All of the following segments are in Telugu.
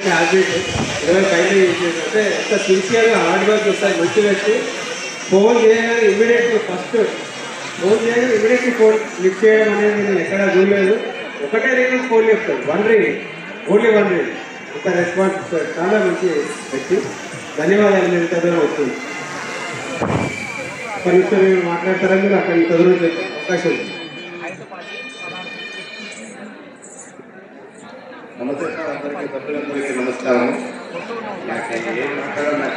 హ్యాబిట్ 25 అంటే ఎంత సిన్సియర్గా హార్డ్ వర్క్ వస్తాయి. మంచి వ్యక్తి ఫోన్ చేయగానే ఇమీడియట్గా ఫోన్ లిఫ్ట్ చేయడం అనేది నేను ఎక్కడా చూడలేదు. ఒకటే రింగ్ ఫోన్ చెప్తాడు, 1 రింగ్, ఓన్లీ 1 రింగ్. ఒక రెస్పాన్స్ చాలా మంచి వ్యక్తి. ధన్యవాదాలు. నేను చదువు వస్తుంది ఒక నిమిషం మీరు మాట్లాడతారని మీరు అక్కడ చదువు అవకాశం ఉంది. నమస్తే సార్, అందరికీ సభ్యులందరికీ నమస్కారం. నాకు ఏం మాట్లాడాలి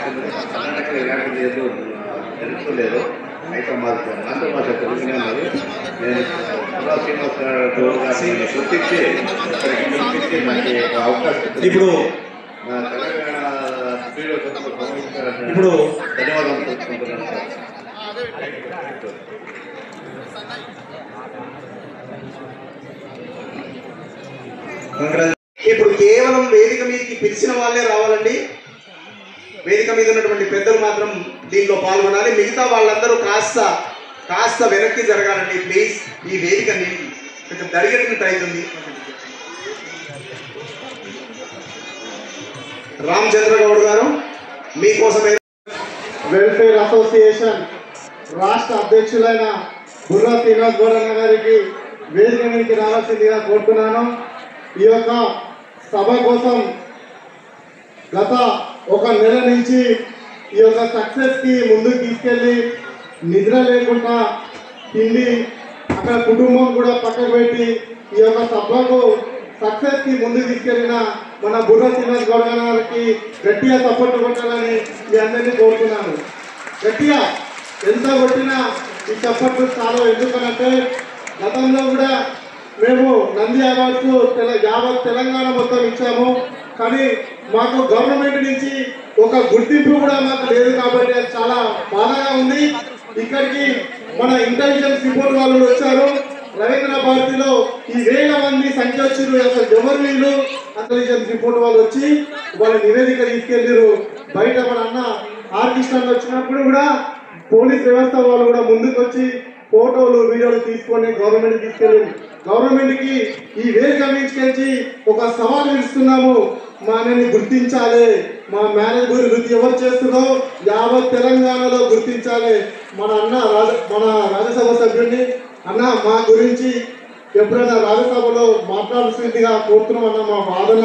కర్ణాటకలో ఎలాంటి లేదు తెలుసుకోలేదు. అయితే నాతో భాష తెలుగునే ఉన్నది. నేను శ్రీనివాస గౌడ్ గారిని గుర్తించి ఇక్కడికి పిలిపించి నాకు ఒక అవకాశం ఇప్పుడు నా తెలంగాణ వీడియో ఇప్పుడు ధన్యవాదాలు తెలుసుకుంటున్నాను సార్. ఇప్పుడు కేవలం వేదిక మీదకి పిలిచిన వాళ్ళే రావాలండి. వేదిక మీద ఉన్నటువంటి పెద్దలు మాత్రం దీంట్లో పాల్గొనాలి. మిగతా వాళ్ళందరూ కాస్త వెనక్కి జరగాలండి ప్లీజ్. ఈ వేదిక కొంచెం దరిగట్టినట్టు అవుతుంది. రామచంద్ర గౌడ్ గారు మీకోసమే వెల్ఫేర్ అసోసియేషన్ రాష్ట్ర అధ్యక్షులైన బుర్రా శ్రీనివాస్ గౌడ్ అన్న గారికి వేదిక మీదకి రావాల్సిందిగా కోరుతున్నాను. ఈ యొక్క సభ కోసం గత 1 నెల నుంచి ఈ యొక్క సక్సెస్కి ముందుకు తీసుకెళ్ళి నిద్ర లేకుండా తిండి అక్కడ కుటుంబం కూడా పక్కకు పెట్టి ఈ యొక్క సభకు సక్సెస్కి ముందుకు తీసుకెళ్ళిన మన బుర్రా శ్రీనివాస్ గౌడ్ గారికి గట్టిగా సపోర్ట్ కొట్టాలని మీ అందరినీ కోరుతున్నాను. గట్టిగా ఎంత కొట్టినా ఈ సపోర్ట్ చాలా. ఎందుకనంటే గతంలో కూడా మేము నంది అవార్డ్స్ యావత్ తెలంగాణ మొత్తం ఇచ్చాము. కానీ మాకు గవర్నమెంట్ నుంచి ఒక గుర్తింపు కూడా మాకు లేదు. కాబట్టి అది చాలా బాధగా ఉంది. ఇక్కడికి మన ఇంటెలిజెన్స్ రిపోర్ట్ వాళ్ళు వచ్చారు. రవీంద్ర భారతిలో ఈ 1000 మంది సంఖ్య వచ్చారు. అసలు ఎవరు వీళ్ళు? ఇంటెలిజెన్స్ రిపోర్ట్ వాళ్ళు వచ్చి వాళ్ళ నివేదిక తీసుకెళ్ళారు. బయట మన అన్న ఆర్టిస్టులు వచ్చినప్పుడు కూడా పోలీస్ వ్యవస్థ వాళ్ళు కూడా ముందుకు వచ్చి ఫోటోలు వీడియోలు తీసుకొని గవర్నమెంట్ తీసుకెళ్ళి గవర్నమెంట్కి ఈ వేదిక తీసుకెళ్ళి ఒక సవాల్ ఇస్తున్నాము. మనని గుర్తించాలి. మా మ్యారేజ్ గురించి ఎవరు చేస్తుందో యావత్ తెలంగాణలో గుర్తించాలి. మన రాజ్యసభ సభ్యుడిని అన్న మా గురించి ఎప్పుడైనా రాజ్యసభలో మాట్లాడాల్సిందిగా కోరుతున్నాం అన్న. మా వాదన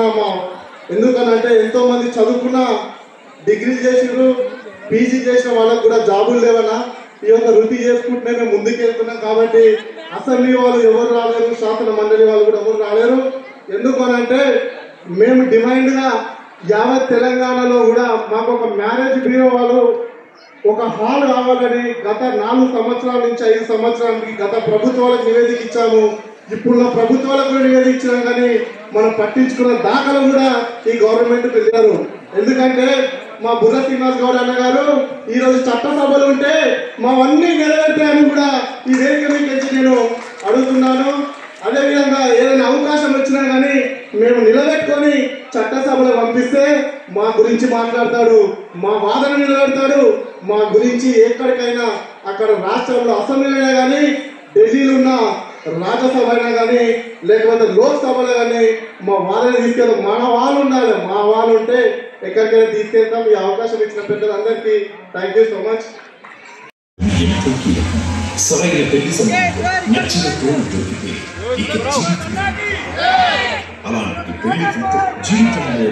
ఎందుకనంటే ఎంతో మంది చదువుకున్న డిగ్రీ చేసిరు, పీజీ చేసిన వాళ్ళకు కూడా జాబులు లేవన్నా. ఈ యొక్క వృత్తి చేసుకుంటూనే మేము ముందుకు వెళ్తున్నాం. కాబట్టి అసెంబ్లీ వాళ్ళు ఎవరు రాలేరు, శాసన మండలి వాళ్ళు కూడా ఎవరు రాలేరు. ఎందుకనంటే మేము డిమాండ్గా యావత్ తెలంగాణలో కూడా మాకు ఒక మ్యారేజ్ బ్యూరో వాళ్ళు ఒక హాల్ కావాలని గత 4 సంవత్సరాల నుంచి 5 సంవత్సరాలకి గత ప్రభుత్వాలకు నివేదిక ఇచ్చాము. ఇప్పుడున్న ప్రభుత్వాలకు నివేదించినాం కానీ మనం పట్టించుకున్న దాఖలు కూడా ఈ గవర్నమెంట్ వెళ్ళారు. ఎందుకంటే మా బుర్రా శ్రీనివాస్ గౌడ్ అన్న గారు ఈరోజు చట్టసభలు ఉంటే మావన్నీ నెరవేర్తాయని కూడా ఈ వేదిక నుంచి నేను అడుగుతున్నాను. అదేవిధంగా ఏదైనా అవకాశం వచ్చినా కానీ మేము నిలబెట్టుకొని చట్టసభలో పంపిస్తే మా గురించి మాట్లాడతాడు, మా వాదన నిలబెడతాడు. మా గురించి ఎక్కడికైనా అక్కడ రాష్ట్రంలో అసెంబ్లీలో కానీ ఢిల్లీలో ఉన్న రాజ్యసభ అయినా కానీ లేకపోతే లోక్సభలో కానీ మా వాళ్ళని తీసుకెళ్ళి మన వాళ్ళు ఉండాలి. మా వాళ్ళు ఉంటే ఎక్కడికైనా తీసుకెళ్తాం. ఈ అవకాశం ఇచ్చిన పెద్దలందరికీ థ్యాంక్ యూ సో మచ్. సరైన పెళ్లి సమయంలో నచ్చిన తోడు దొరికితే ఇక జీవితం అలాంటి పెళ్లి కూతురు జీవితంలో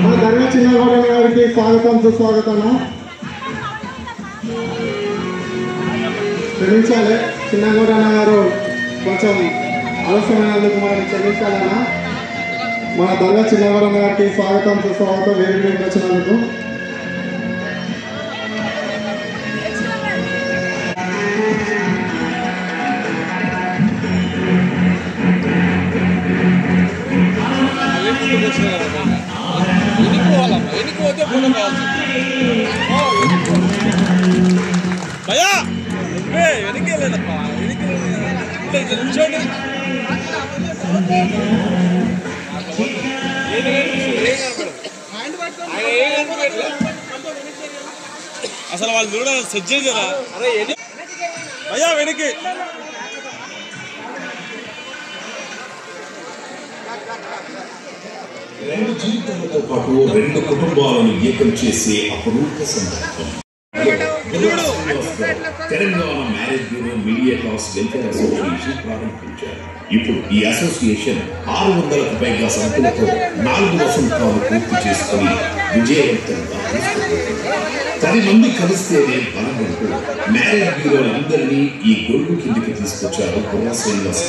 గొప్ప కావ్యంగా చిన్నగౌడ గారికి స్వాగతం సుస్వాగతం. క్షమించాలి చిన్నగౌడ గారు కొంచెం ఆలస్యమైనందుకు మనం క్షమించాలన్నా. మన దర్గా చిన్నగౌడ గారికి స్వాగతం సుస్వాగతం వేదిక వచ్చినందుకు. అసలు వాళ్ళు కూడా సెట్ చేయరా? అయ్యా వెనక్కి రెండు జీవితాలతో పాటు రెండు కుటుంబాలను ఏకం చేసే అపరూప సందర్భం. Telangana marriage bureau media class welfare association ప్రారంభించారు. ఇప్పుడు ఈ అసోసియేషన్ 600కు పైగా సంఖ్యలతో 4 వసంతాలు పూర్తి చేసుకుని విజయవంతంగా 10 మంది కలిస్తేనే బలమంటూ మ్యారేజ్ బ్యూరోలందరినీ ఈ గొడుగు కిందికి తీసుకొచ్చారు బుర్రా శ్రీనివాస్.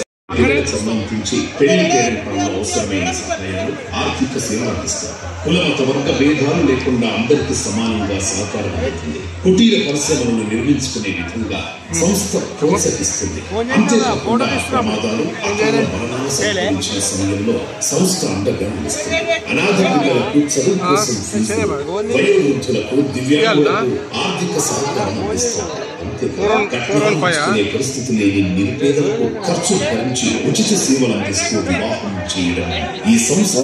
సంబంధించి పెళ్లి పేరెంటాల్లో అవసరమైన సహాయాలు, ఆర్థిక సేవలు అందిస్తారు. కులమత వర్గ భేదాలు లేకుండా అందరికీ సమానంగా సహకారం అవుతుంది. కుటీర పరిశ్రమలను నిర్మించుకునే విధంగా సంస్థ ప్రోత్సహిస్తుంది. అంతేకాకుండా ప్రమాదాలు, అకాల మరణాలు సంభవించిన సమయంలో సంస్థ అండగా నిలుస్తుంది. అనాథ పిల్లలకు చదువు కోసం ఫీజులు, వయోవృద్ధులకు, దివ్యాంగులకు ఆర్థిక సహకారం అందిస్తారు. అంతేకాదు పరిస్థితి లేని నిరుపేదలకు ఖర్చు భరించి ఉచిత సేవలు అందిస్తూ వివాహం చేయడం ఈ సంస్థ.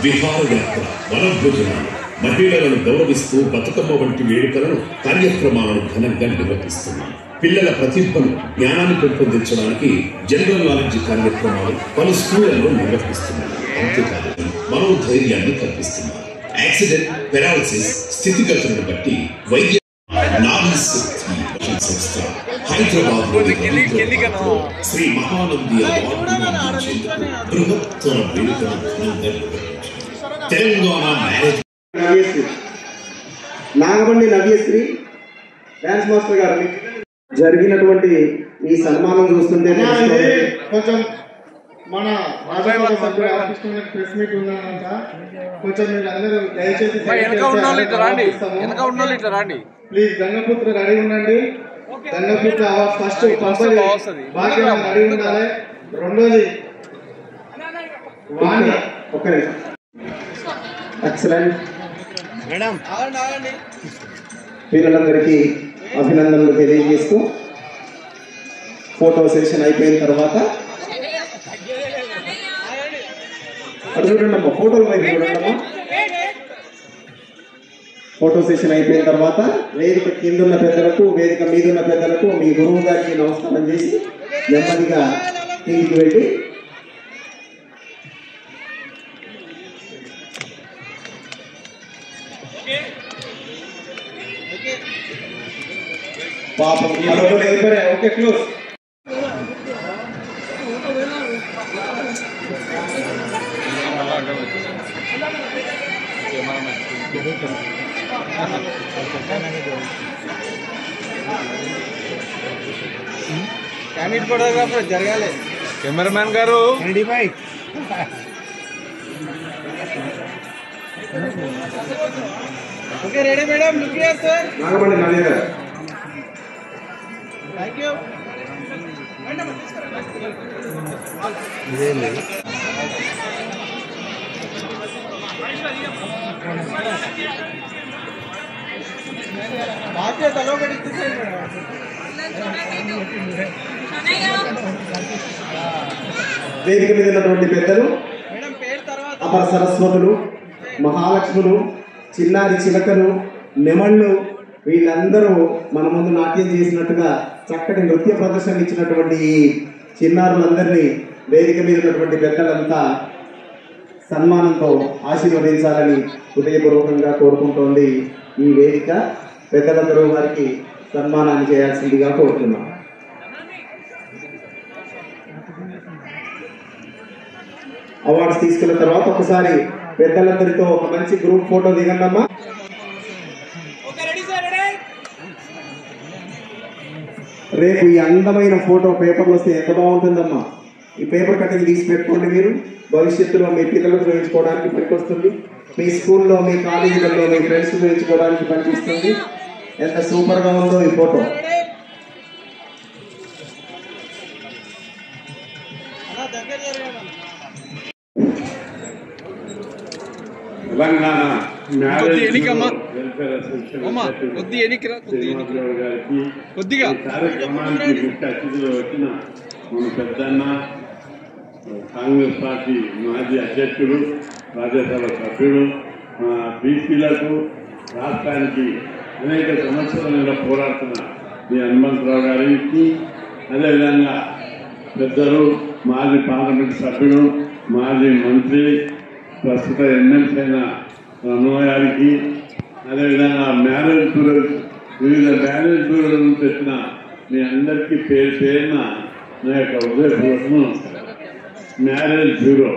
విహారయాత్ర, వనభోజనాలు, మహిళలను గౌరవిస్తూ బతుకమ్మ వంటి వేడుకలను, కార్యక్రమాలను ఘనంగా నిర్వహిస్తున్నారు. పిల్లల ప్రతిభను, జ్ఞానాన్ని పెంపొందించడానికి జనరల్ నాలెడ్జ్ కార్యక్రమాలు పలు స్కూళ్లలో నిర్వహిస్తున్నారు. అంతేకాదు మనోధైర్యాన్ని కల్పిస్తున్నారు. యాక్సిడెంట్, పెరాలసిస్ స్థితిగతులను బట్టి వైద్య సంస్థ హైదరాబాద్ శ్రీ మహానంది బృహత్తర వేడుకలను Telangana marriage. Nagabandi Navyasri dance master గారు జరిగినటువంటి ఈ సన్మానం చూస్తుంటే కొంచెం మన రాజకీయ సభ్యులు ఆర్టిస్ట్ ప్రెస్ మీట్ ఉందన్నమాట. కొంచెం మీరు అందరూ దయచేసి ప్లీజ్ గంగపుత్ర రెడీ ఉండండి. గంగపుత్ర ఫస్ట్ బాగా రెడీ ఉండాలి. రెండోది వాణి. ఒక నిమిషం. ఎక్సలెంట్. పిల్లలందరికీ అభినందనలు తెలియజేస్తూ ఫోటో సెషన్ అయిపోయిన తర్వాత అటు చూడండమ్మా, ఫోటోలు వైపు చూడండమ్మా. ఫోటో సెషన్ అయిపోయిన తర్వాత వేదిక కిందున్న పెద్దలకు, వేదిక మీదున్న పెద్దలకు మీ గురువు గారికి నమస్కారం చేసి నెమ్మదిగా కిందికి వెళ్ళి పాపం ఓకే క్లోజ్. క్యాండిడేట్ ఫోటోగ్రాఫర్ జరగాలి. కెమెరామ్యాన్ గారు ready boy. Okay ready madam. Look here sir. Nagabandi Navya garu. Thank you. తలో వేదిక మీద ఉన్నటువంటి పెద్దలు, అపర సరస్వతులు, మహాలక్ష్ములు, చిన్నారి చిలకలు, నెమళ్ళు వీళ్ళందరూ మన ముందు నాట్యం చేసినట్టుగా చక్కటి నృత్య ప్రదర్శన ఇచ్చినటువంటి ఈ చిన్నారులందరినీ వేదిక మీద ఉన్నటువంటి పెద్దలంతా సన్మానంతో ఆశీర్వదించాలని హృదయపూర్వకంగా కోరుకుంటోంది ఈ వేదిక. పెద్దలందరూ వారికి సన్మానాన్ని చేయాల్సిందిగా కోరుతున్నాం. అవార్డ్స్ తీసుకున్న తర్వాత ఒకసారి పెద్దలందరితో ఒక మంచి గ్రూప్ ఫోటో దిగండమ్మా. రేపు ఈ అందమైన ఫోటో పేపర్లు వస్తే ఎంత బాగుంటుందమ్మా. ఈ పేపర్ కటింగ్ తీసి పెట్టుకోండి. మీరు భవిష్యత్తులో మీ పిల్లలకు చూపించుకోవడానికి పనికొస్తుంది. మీ స్కూల్లో, మీ కాలేజీలలో మీ ఫ్రెండ్స్ చూపించుకోవడానికి పనిచేస్తుంది. ఎంత సూపర్గా ఉందో ఈ photo. Telangana marriage welfare association Srinivasarao గారికి కార్యక్రమానికి ముఖ్య అతిథిలో వచ్చిన మన పెద్దన్న కాంగ్రెస్ పార్టీ మాజీ అధ్యక్షుడు రాజ్యసభ సభ్యుడు బీసీలకు రాష్ట్రానికి అనేక సమస్యల మీద పోరాడుతున్న మీ హనుమంతరావు గారికి, అదేవిధంగా పెద్దలు మాజీ పార్లమెంట్ సభ్యుడు మాజీ మంత్రి ప్రస్తుత ఎమ్మెల్సీ అయిన రమణ గారికి, అదేవిధంగా మ్యారేజ్ బ్యూరో వివిధ మ్యారేజ్ బ్యూరోల నుంచి వచ్చిన మీ అందరికీ పేరు పేరున నా యొక్క ఉదయపూర్వక నమస్కారం. మ్యారేజ్ బ్యూరో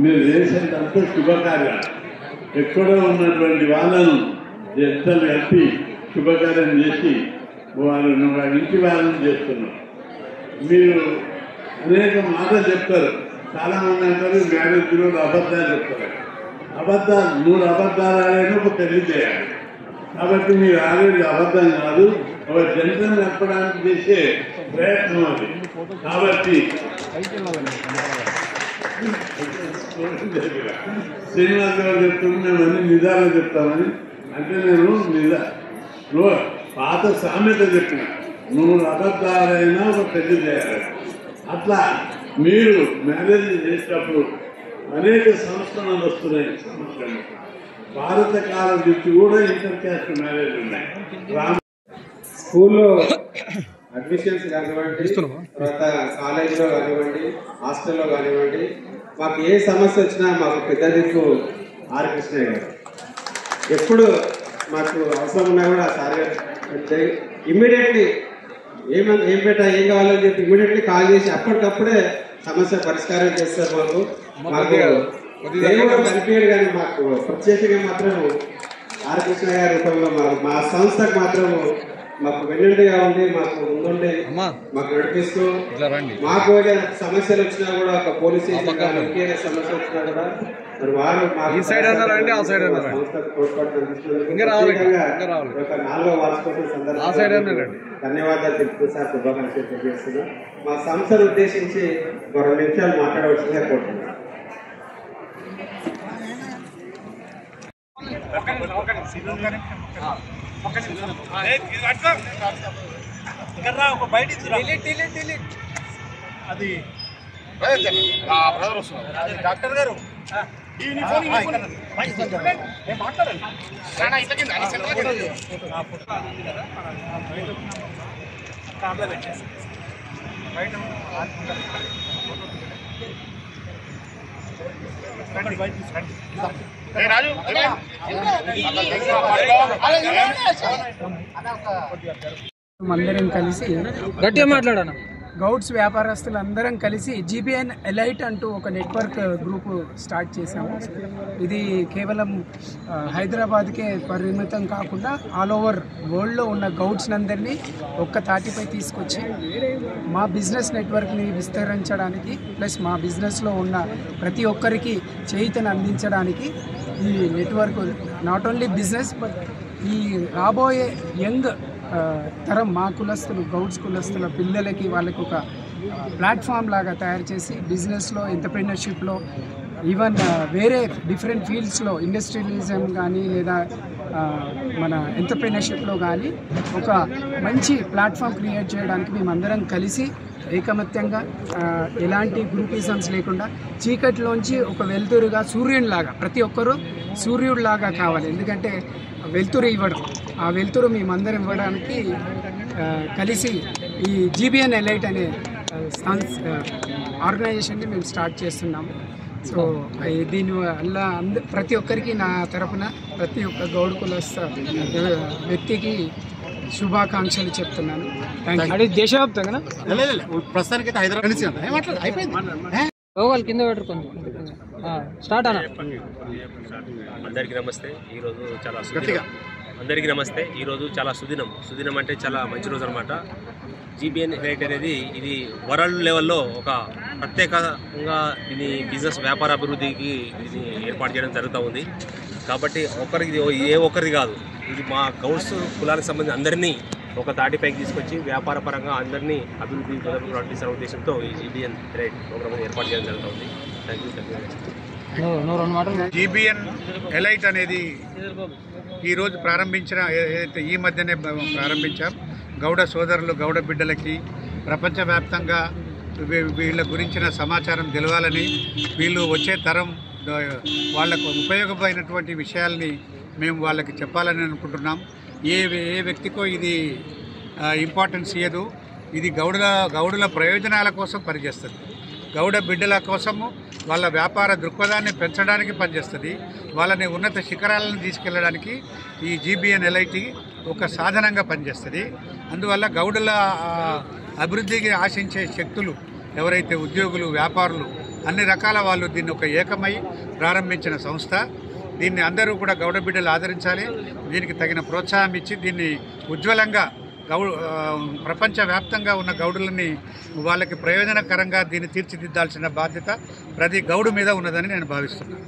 మీరు చేసేటంతా శుభకార్యాలు, ఎక్కడో ఉన్నటువంటి వాళ్ళను జంటలు కలిపి శుభకార్యం చేసి వాళ్ళను ఇంటి వాళ్ళని చేస్తున్నారు. మీరు అనేక మాటలు చెప్తారు, చాలా మంది అంటారు మ్యారేజ్ బ్యూరోలో అబద్ధాలు చెప్తారు. అబద్ధాలు 3 అబద్ధాలు ఆడైనా ఒక పెళ్లి చేయాలి. కాబట్టి మీరు ఆడేది అబద్ధం కాదు, ఒక జంటను చెప్పడానికి చేసే ప్రయత్నం అది. కాబట్టి శ్రీనివాస్ గారు చెప్తున్నా మేము అన్ని నిజాలు చెప్తామని, అంటే నేను పాత సామెత చెప్పిన 3 అబద్ధాలైనా ఒక పెళ్లి చేయాలి. అట్లా మీరు మ్యారేజ్ చేసేటప్పుడు అనేక సంస్కరణలు వస్తున్నాయి. భారత కాలం నుంచి కూడా ఇంటర్ క్యాస్ట్ మ్యారేజ్ ఉన్నాయి. స్కూల్లో అడ్మిషన్స్ కానివ్వండి, తర్వాత కాలేజీలో కానివ్వండి, హాస్టల్లో కానివ్వండి, మాకు ఏ సమస్య వచ్చినా మాకు పెద్ద దిక్కు ఆర్ కృష్ణయ్య గారు. ఎప్పుడు మాకు అవసరం ఉన్నా కూడా సార్ గారు ఇమ్మీడియట్లీ ఏం పెట్టా ఏం కావాలని చెప్పి ఇమ్మీడియట్లీ కాల్ చేసి అప్పటికప్పుడే సమస్య పరిష్కారం చేస్తారు. మాకు దేవుడు కనిపించాడు, కానీ మాకు ప్రత్యేకంగా మాత్రం ఆర్ కృష్ణ గారి రూపంలో మా సంస్థకు మాత్రం మాకు వెన్నుండిగా ఉండి మాకు ముందుండి మాకు నడిపిస్తూ, మాకు సమస్యలు వచ్చినా కూడా ఒక పోలీస్ స్టేషన్ కానీ ఇంకేదైనా సమస్య వచ్చినా కూడా మరి వారు సంస్థకు తోడ్పడుతున్నందుకు ఒక 4వ వార్షికోత్సవం సందర్భంగా ధన్యవాదాలు తెలుపుతూ సార్ శుభాకాంక్షలు తెలియజేస్తున్నాం. మా సంస్థను ఉద్దేశించి 2 నిమిషాలు మాట్లాడవలసిందిగా కోరుతున్నాం. అది డాక్టర్ గారు అందరం కలిసి గట్టిగా మాట్లాడాను. గౌడ్స్ వ్యాపారస్తులందరం కలిసి జీబీఎన్ ఎలైట్ అంటూ ఒక నెట్వర్క్ గ్రూప్ స్టార్ట్ చేశాము. ఇది కేవలం హైదరాబాద్కే పరిమితం కాకుండా ఆల్ ఓవర్ వరల్డ్లో ఉన్న గౌడ్స్ అందరినీ ఒక్క తాటిపై తీసుకొచ్చి మా బిజినెస్ నెట్వర్క్ని విస్తరించడానికి, ప్లస్ మా బిజినెస్లో ఉన్న ప్రతి ఒక్కరికి చేయూతను అందించడానికి ఈ network not only business but ఈ రాబోయే యంగ్ తరం మా కులస్తులు గౌడ్స్ కులస్తుల పిల్లలకి వాళ్ళకి ఒక ప్లాట్ఫామ్ లాగా తయారు చేసి బిజినెస్లో, ఎంటర్ప్రెన్యూర్షిప్లో, ఈవెన్ వేరే డిఫరెంట్ ఫీల్డ్స్లో ఇండస్ట్రియలిజం కానీ లేదా మన ఎంటర్ప్రెన్యూర్షిప్లో కానీ ఒక మంచి ప్లాట్ఫామ్ క్రియేట్ చేయడానికి మేమందరం కలిసి ఏకమత్యంగా ఎలాంటి గ్రూపిజమ్స్ లేకుండా చీకటిలోంచి ఒక వెలుతురుగా సూర్యునిలాగా ప్రతి ఒక్కరూ సూర్యుడిలాగా కావాలి. ఎందుకంటే వెలుతురు ఇవ్వడం, ఆ వెలుతురు మేమందరం ఇవ్వడానికి కలిసి ఈ జీబీఎన్ ఎలైట్ అనే ఆర్గనైజేషన్ని మేము స్టార్ట్ చేస్తున్నాము. సో దీనివల్ల ప్రతి ఒక్కరికి నా తరఫున ప్రతి ఒక్క గౌడ్ కులస్థ వ్యక్తికి శుభాకాంక్షలు చెప్తున్నాను. దేశవ్యాప్తంగా ప్రస్తుతానికి హైదరాబాద్ కింద పెట్టుకోండి. స్టార్ట్ అన్న. అందరికీ నమస్తే. ఈరోజు చాలా సుదినం. అందరికీ నమస్తే. ఈరోజు చాలా సుదినం అంటే చాలా మంచి రోజు అనమాట. జీబీఎన్ ఎలైట్ అనేది ఇది వరల్డ్ లెవెల్లో ఒక ప్రత్యేకంగా దీని బిజినెస్ వ్యాపార అభివృద్ధికి ఇది ఏర్పాటు చేయడం జరుగుతూ ఉంది. కాబట్టి ఏ ఒక్కరిది కాదు, ఇది మా గౌడ్స్ కులాలకు సంబంధించి అందరినీ ఒక తాటిపైకి తీసుకొచ్చి వ్యాపార పరంగా అందరినీ అభివృద్ధి ప్రకటించిన ఉద్దేశంతో ఈ జీబీఎన్ ఎలైట్ ప్రోగ్రామ్ ఏర్పాటు చేయడం జరుగుతుంది. Thank you. జీబీఎన్ ఎలైట్ అనేది ఈరోజు ప్రారంభించిన ఏదైతే ఈ మధ్యనే ప్రారంభించాం గౌడ సోదరులు గౌడ బిడ్డలకి ప్రపంచవ్యాప్తంగా వీళ్ళ గురించిన సమాచారం తెలవాలని, వీళ్ళు వచ్చే తరం వాళ్ళకు ఉపయోగమైనటువంటి విషయాల్ని మేము వాళ్ళకి చెప్పాలని అనుకుంటున్నాం. ఏ వ్యక్తికో ఇది ఇంపార్టెన్స్ ఇయ్యదు. ఇది గౌడుల ప్రయోజనాల కోసం పనిచేస్తుంది. గౌడ బిడ్డల కోసము వాళ్ళ వ్యాపార దృక్పథాన్ని పెంచడానికి పనిచేస్తుంది. వాళ్ళని ఉన్నత శిఖరాలను తీసుకెళ్ళడానికి ఈ GBN-LIT ఒక సాధనంగా పనిచేస్తుంది. అందువల్ల గౌడుల అభివృద్ధికి ఆశించే శక్తులు ఎవరైతే ఉద్యోగులు, వ్యాపారులు, అన్ని రకాల వాళ్ళు దీన్ని ఒక ఏకమై ప్రారంభించిన సంస్థ. దీన్ని అందరూ కూడా గౌడ బిడ్డలు ఆదరించాలి. దీనికి తగిన ప్రోత్సాహం ఇచ్చి దీన్ని ఉజ్వలంగా ప్రపంచవ్యాప్తంగా ఉన్న గౌడులని వాళ్ళకి ప్రయోజనకరంగా దీన్ని తీర్చిదిద్దాల్సిన బాధ్యత ప్రతి గౌడు మీద ఉన్నదని నేను భావిస్తున్నాను.